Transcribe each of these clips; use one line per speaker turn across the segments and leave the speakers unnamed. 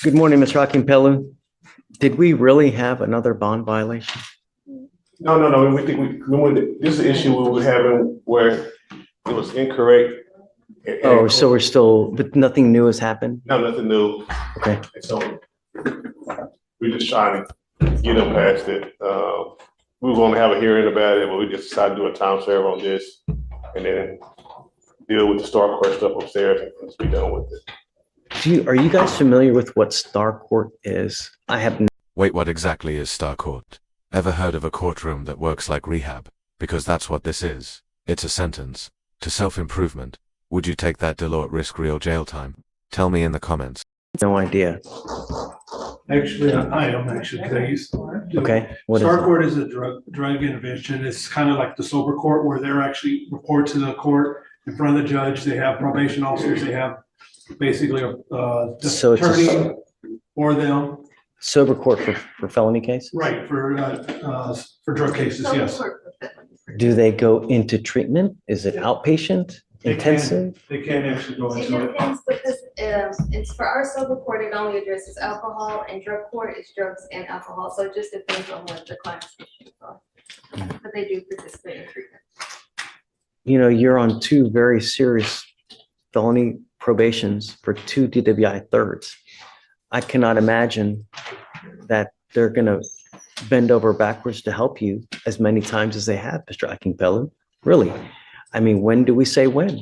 Good morning, Ms. Pelu. Did we really have another bond violation?
No. We think this is the issue we were having where it was incorrect.
Oh, so we're still, but nothing new has happened?
No, nothing new.
Okay.
And so we're just trying to get them past it. We were going to have a hearing about it, but we just decided to do a time serve on this and then deal with the Star Court stuff upstairs and just be done with it.
Are you guys familiar with what Star Court is? I have.
Wait, what exactly is Star Court? Ever heard of a courtroom that works like rehab? Because that's what this is. It's a sentence to self-improvement. Would you take that deal or risk real jail time? Tell me in the comments.
No idea.
Actually, I am actually, because I used to.
Okay. What
Star
is
court is a drug intervention. It's kind of like the sober court where they're actually report to the court in front of the judge. They have probation officers. They have basically a
So it's
attorney for them.
sober court for felony cases?
Right, for drug cases, yes.
Do they go into treatment? Is it outpatient,
They can.
intensive?
They can actually go
It
into it.
depends because it's for our sober court, it only addresses alcohol, and drug court is drugs and alcohol. So it just depends on what the client's issues are. But they do participate in treatment.
You know, you're on two very serious felony probations for two DWI thirds. I cannot imagine that they're going to bend over backwards to help you as many times as they have, Mr. Akingpelu. Really. I mean, when do we say when?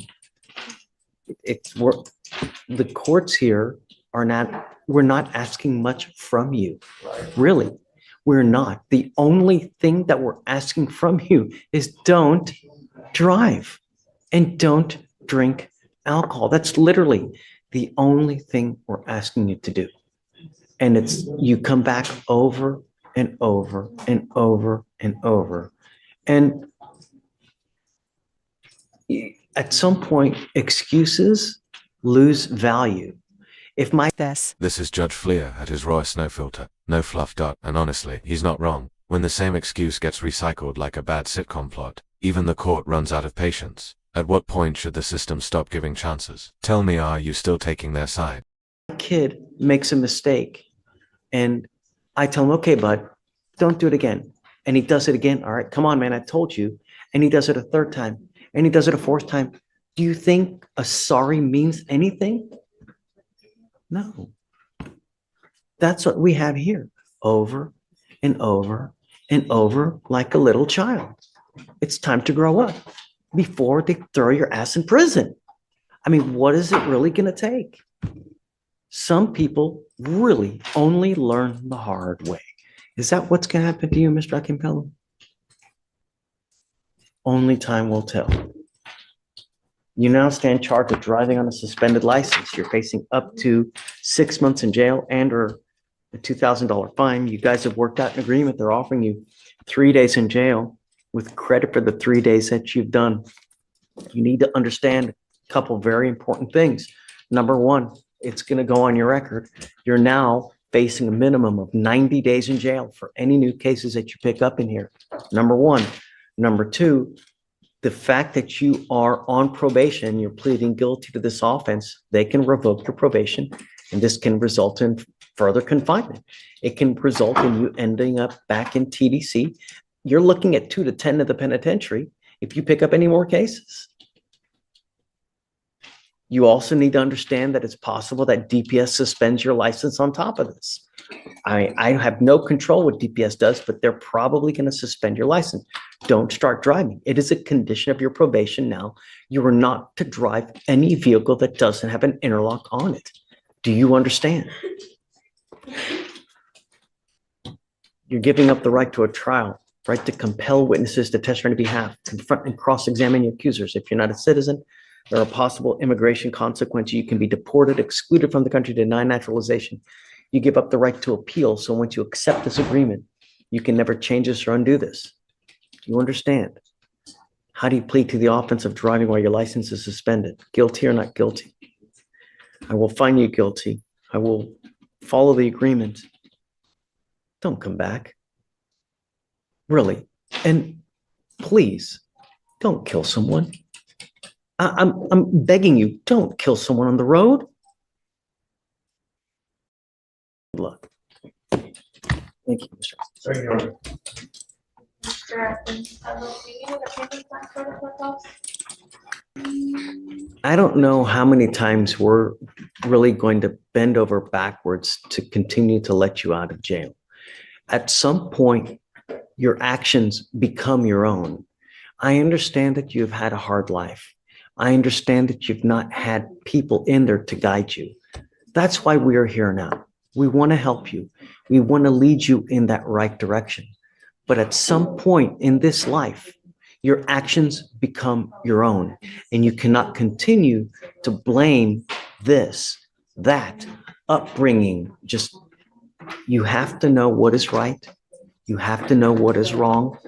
The courts here we're not asking much from you. Really. We're not. The only thing that we're asking from you is don't drive and don't drink alcohol. That's literally the only thing we're asking you to do. And you come back over and over and over and over. And at some point, excuses lose value. If my
This is Judge Fleischer at his rawest no filter, no fluff dot, and honestly, he's not wrong. When the same excuse gets recycled like a bad sitcom plot, even the court runs out of patience. At what point should the system stop giving chances? Tell me, are you still taking their side?
kid makes a mistake and I tell him, okay, bud, don't do it again. And he does it again. All right, come on, man, I told you. And he does it a third time and he does it a fourth time. Do you think a sorry means anything? No. That's what we have here over and over and over like a little child. It's time to grow up before they throw your ass in prison. I mean, what is it really going to take? Some people really only learn the hard way. Is that what's going to happen to you, Mr. Akimpello? Only time will tell. You now stand charged with driving on a suspended license. You're facing up to 6 months in jail and or a $2,000 fine. You guys have worked out an agreement. They're offering you 3 days in jail with credit for the 3 days that you've done. You need to understand a couple very important things. Number one, it's going to go on your record. You're now facing a minimum of 90 days in jail for any new cases that you pick up in here. Number one. Number two, the fact that you are on probation, you're pleading guilty to this offense, they can revoke your probation, and this can result in further confinement. It can result in you ending up back in TDC. You're looking at 2 to 10 of the penitentiary if you pick up any more cases. You also need to understand that it's possible that DPS suspends your license on top of this. I have no control what DPS does, but they're probably going to suspend your license. Don't start driving. It is a condition of your probation now. You are not to drive any vehicle that doesn't have an interlock on it. Do you understand? You're giving up the right to a trial, right to compel witnesses to testify on your behalf, confront and cross-examine your accusers. If you're not a citizen, there are possible immigration consequences. You can be deported, excluded from the country, denied naturalization. You give up the right to appeal. So once you accept this agreement, you can never change this or undo this. Do you understand? How do you plead to the offense of driving while your license is suspended? Guilty or not guilty? I will find you guilty. I will follow the agreement. Don't come back. Really. And please, don't kill someone. I'm begging you, don't kill someone on the road. Good luck. Thank you, Mr.
Thank you.
Mr. Atkins, do you need a payment plan for the courthouse?
I don't know how many times we're really going to bend over backwards to continue to let you out of jail. At some point, your actions become your own. I understand that you've had a hard life. I understand that you've not had people in there to guide you. That's why we are here now. We want to help you. We want to lead you in that right direction. But at some point in this life, your actions become your own, and you cannot continue to blame this, that, upbringing. Just, you have to know what is right. You have to know what is wrong.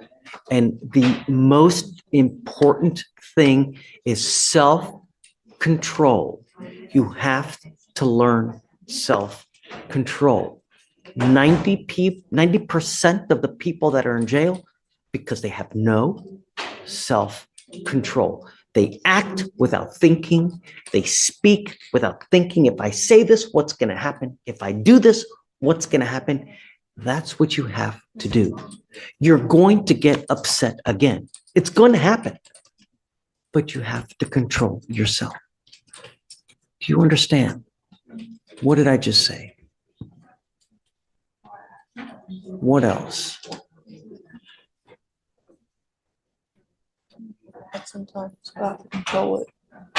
And the most important thing is self-control. You have to learn self-control. 90% of the people that are in jail, because they have no self-control. They act without thinking. They speak without thinking. If I say this, what's going to happen? If I do this, what's going to happen? That's what you have to do. You're going to get upset again. It's going to happen. But you have to control yourself. Do you understand? What did I just say? What else?
Sometimes you have to control it.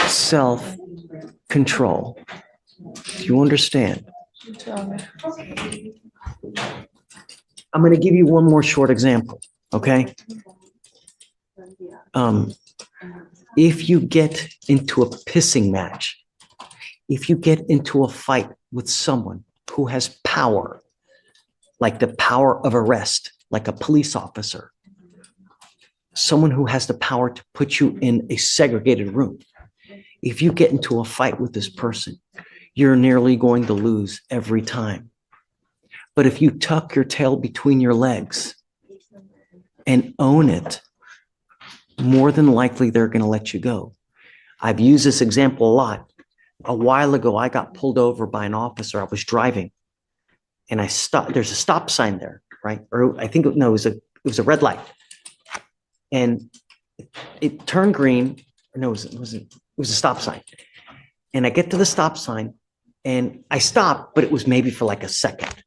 Self-control. Do you understand? I'm going to give you one more short example, okay? If you get into a pissing match, if you get into a fight with someone who has power, like the power of arrest, like a police officer, someone who has the power to put you in a segregated room, if you get into a fight with this person, you're nearly going to lose every time. But if you tuck your tail between your legs and own it, more than likely they're going to let you go. I've used this example a lot. A while ago, I got pulled over by an officer. I was driving and I stopped. There's a stop sign there, right? Or I think, no, it was a red light. And it turned green. No, it was a stop sign. And I get to the stop sign and I stop, but it was maybe for like a second.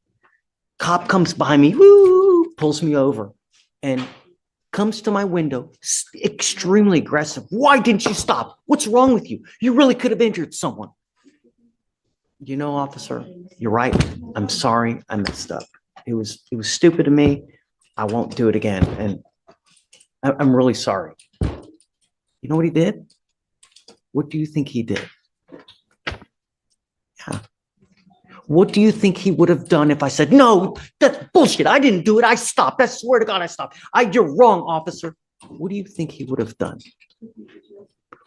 Cop comes behind me, woo, pulls me over and comes to my window, extremely aggressive. Why didn't you stop? What's wrong with you? You really could have injured someone. You know, officer, you're right. I'm sorry. I messed up. It was stupid of me. I won't do it again. And I'm really sorry. You know what he did? What do you think he did? Yeah. What do you think he would have done if I said, no, that's bullshit. I didn't do it. I stopped. I swear to God, I stopped. You're wrong, officer. What do you think he would have done?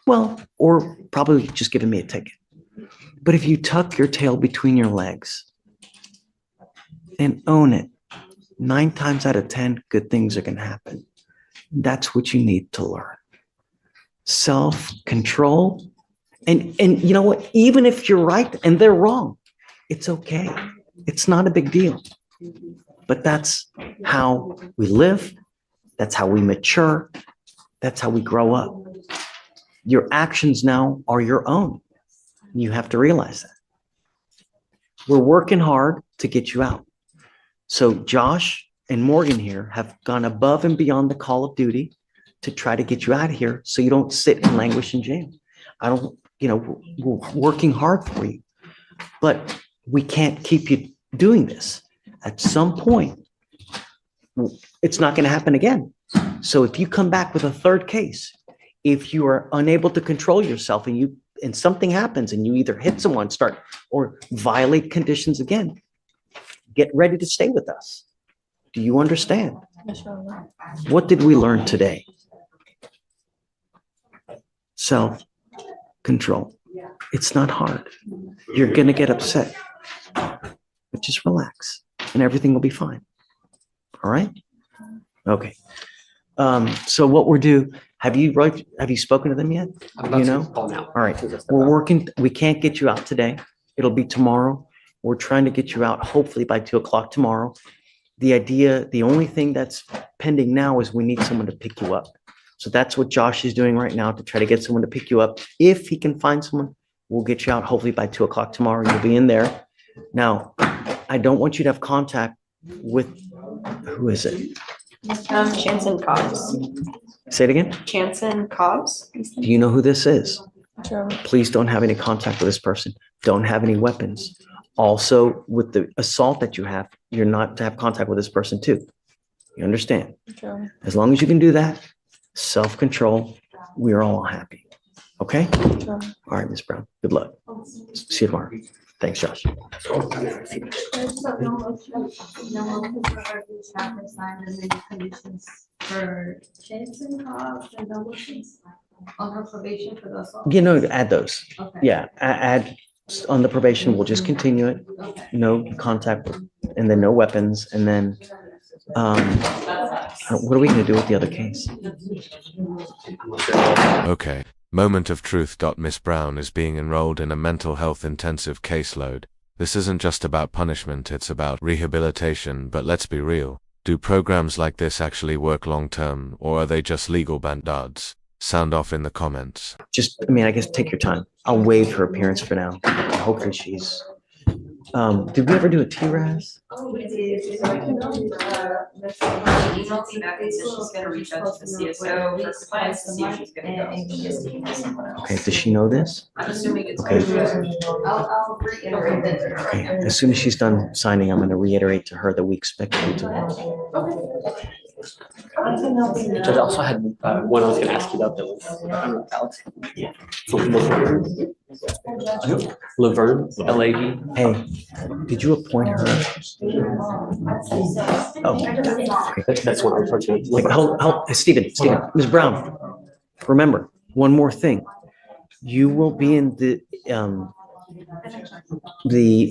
Well, or probably just given me a ticket. But if you tuck your tail between your legs and own it, 9 times out of 10, good things are going to happen. That's what you need to learn. Self-control. And you know what? Even if you're right and they're wrong, it's okay. It's not a big deal. But that's how we live. That's how we mature. That's how we grow up. Your actions now are your own. You have to realize that. We're working hard to get you out. So Josh and Morgan here have gone above and beyond the call of duty to try to get you out of here so you don't sit and languish in jail. We're working hard for you, but we can't keep you doing this. At some point, it's not going to happen again. So if you come back with a third case, if you are unable to control yourself and something happens and you either hit someone, or violate conditions again, get ready to stay with us. Do you understand? What did we learn today? Self-control. It's not hard. You're going to get upset, but just relax and everything will be fine. All right? Okay. So what we're due, have you spoken to them yet?
I'm about to call now.
All right. We're working. We can't get you out today. It'll be tomorrow. We're trying to get you out hopefully by 2 o'clock tomorrow. The only thing that's pending now is we need someone to pick you up. So that's what Josh is doing right now to try to get someone to pick you up. If he can find someone, we'll get you out hopefully by 2 o'clock tomorrow. You'll be in there. Now, I don't want you to have contact with, who is it?
Chanson Cobbs.
Say it again.
Chanson Cobbs.
Do you know who this is?
Sure.
Please don't have any contact with this person. Don't have any weapons. Also, with the assault that you have, you're not to have contact with this person too. You understand?
Sure.
As long as you can do that, self-control, we're all happy. Okay?
Sure.
All right, Ms. Brown. Good luck. See you tomorrow. Thanks, Josh.
So no motion for the staff assigned and any conditions for Jensen Cobbs and no motions on her probation for the assault.
You know, add those.
Okay.
Yeah, add on the probation, we'll just continue it.
Okay.
No contact and then no weapons. And then, what are we gonna do with the other case?
Okay. Moment of truth. Miss Brown is being enrolled in a mental health intensive caseload. This isn't just about punishment, it's about rehabilitation, but let's be real. Do programs like this actually work long term, or are they just legal bandads? Sound off in the comments.
Just, I mean, I guess take your time. I'll waive her appearance for now. Hopefully she's, did we ever do a TRAS?
Oh, we did.
Emailed me back and said she's gonna reach out to the CSO for compliance to see if she's gonna go.
Okay, does she know this?
I'm assuming it's.
Okay.
I'll reiterate that.
Okay, as soon as she's done signing, I'm gonna reiterate to her that we expect you to.
Judge, I also had one I was gonna ask you about that was Alex. Yeah. So Laverne, L-A-V.
Hey, did you appoint her? Oh, okay.
That's what I'm talking
Like,
about.
hold, Stephen, Ms. Brown, remember, one more thing. You will be in the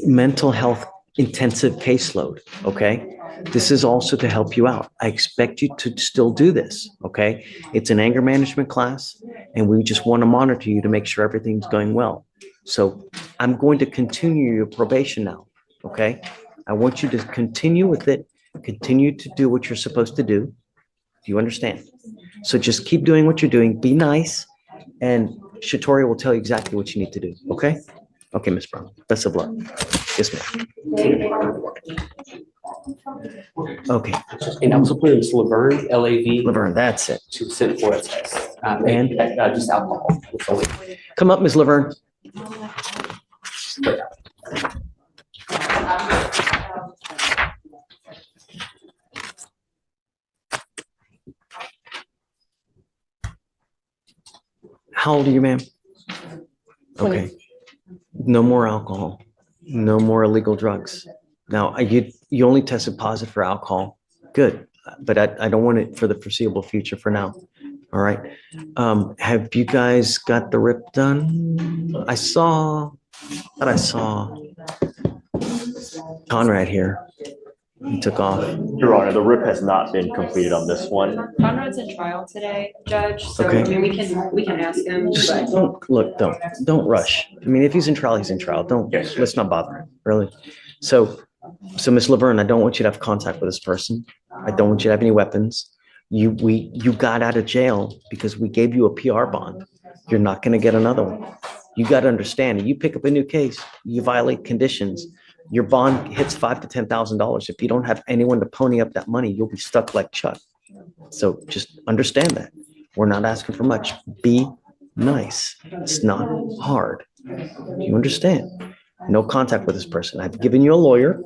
mental health intensive caseload, okay? This is also to help you out. I expect you to still do this, okay? It's an anger management class, and we just want to monitor you to make sure everything's going well. So I'm going to continue your probation now, okay? I want you to continue with it, continue to do what you're supposed to do. Do you understand? So just keep doing what you're doing, be nice, and Shatori will tell you exactly what you need to do, okay? Okay, Ms. Brown, best of luck. Yes, ma'am. Okay,
And I was appointed Ms. Laverne, L-A-V.
Laverne, that's it.
To sit for a test.
And?
Just alcohol.
Come up, Ms. Laverne. How old are you, ma'am? Okay. No more alcohol, no more illegal drugs. Now, you only tested positive for alcohol. Good, but I don't want it for the foreseeable future for now. All right. Have you guys got the rip done? I saw Conrad here. He took off.
Your Honor, the RIP has not been completed on this one.
Conrad's in trial today, Judge, so
Okay.
I mean, we can ask him,
Just
but
don't rush. I mean, if he's in trial, he's in trial.
Yes.
Let's not bother him, really. So Ms. Laverne, I don't want you to have contact with this person. I don't want you to have any weapons. You got out of jail because we gave you a PR bond. You're not going to get another one. You got to understand, you pick up a new case, you violate conditions, your bond hits $5,000 to $10,000. If you don't have anyone to pony up that money, you'll be stuck like Chuck. So just understand that. We're not asking for much. Be nice. It's not hard. You understand? No contact with this person. I've given you a lawyer.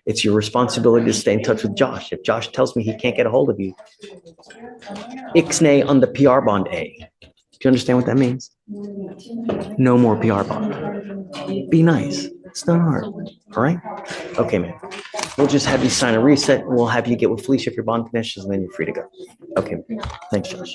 It's your responsibility to stay in touch with Josh. If Josh tells me he can't get a hold of you, ixnay on the PR bond A. Do you understand what that means? No more PR bond. Be nice. It's not hard. All right? Okay, man. We'll just have you sign a reset. We'll have you get with Fleischer if your bond finishes, and then you're free to go. Okay. Thanks, Josh.